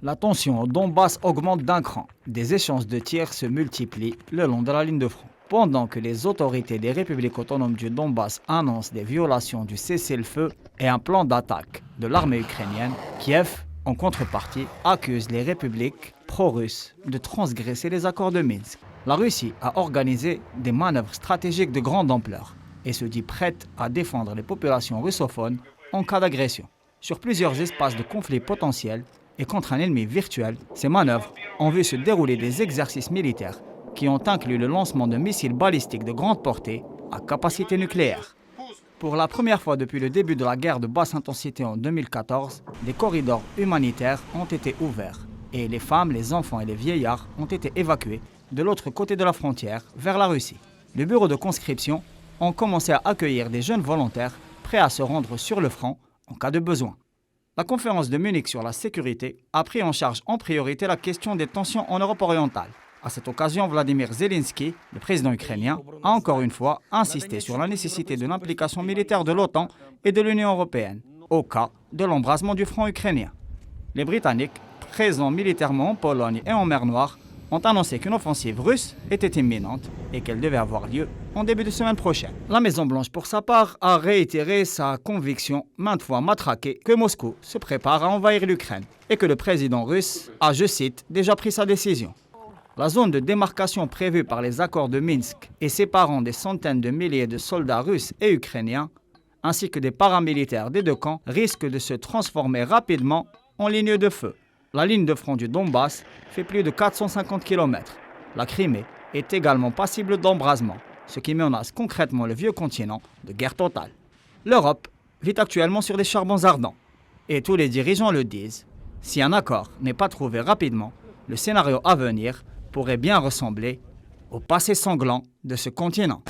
La tension au Donbass augmente d'un cran. Des échanges de tirs se multiplient le long de la ligne de front. Pendant que les autorités des républiques autonomes du Donbass annoncent des violations du cessez-le-feu et un plan d'attaque de l'armée ukrainienne, Kiev, en contrepartie, accuse les républiques pro-russes de transgresser les accords de Minsk. La Russie a organisé des manœuvres stratégiques de grande ampleur et se dit prête à défendre les populations russophones en cas d'agression. Sur plusieurs espaces de conflit potentiels et contre un ennemi virtuel, ces manœuvres ont vu se dérouler des exercices militaires qui ont inclus le lancement de missiles balistiques de grande portée à capacité nucléaire. Pour la première fois depuis le début de la guerre de basse intensité en 2014, des corridors humanitaires ont été ouverts et les femmes, les enfants et les vieillards ont été évacués de l'autre côté de la frontière vers la Russie. Les bureaux de conscription ont commencé à accueillir des jeunes volontaires prêts à se rendre sur le front en cas de besoin. La conférence de Munich sur la sécurité a pris en charge en priorité la question des tensions en Europe orientale. À cette occasion, Vladimir Zelensky, le président ukrainien, a encore une fois insisté sur la nécessité de l'implication militaire de l'OTAN et de l'Union européenne, au cas de l'embrasement du front ukrainien. Les Britanniques, présents militairement en Pologne et en mer Noire, ont annoncé qu'une offensive russe était imminente et qu'elle devait avoir lieu en début de semaine prochaine. La Maison-Blanche, pour sa part, a réitéré sa conviction, maintes fois matraquée, que Moscou se prépare à envahir l'Ukraine et que le président russe a, je cite, déjà pris sa décision. La zone de démarcation prévue par les accords de Minsk et séparant des centaines de milliers de soldats russes et ukrainiens, ainsi que des paramilitaires des deux camps, risque de se transformer rapidement en ligne de feu. La ligne de front du Donbass fait plus de 450 km. La Crimée est également passible d'embrasement, ce qui menace concrètement le vieux continent de guerre totale. L'Europe vit actuellement sur des charbons ardents. Et tous les dirigeants le disent, si un accord n'est pas trouvé rapidement, le scénario à venir pourrait bien ressembler au passé sanglant de ce continent.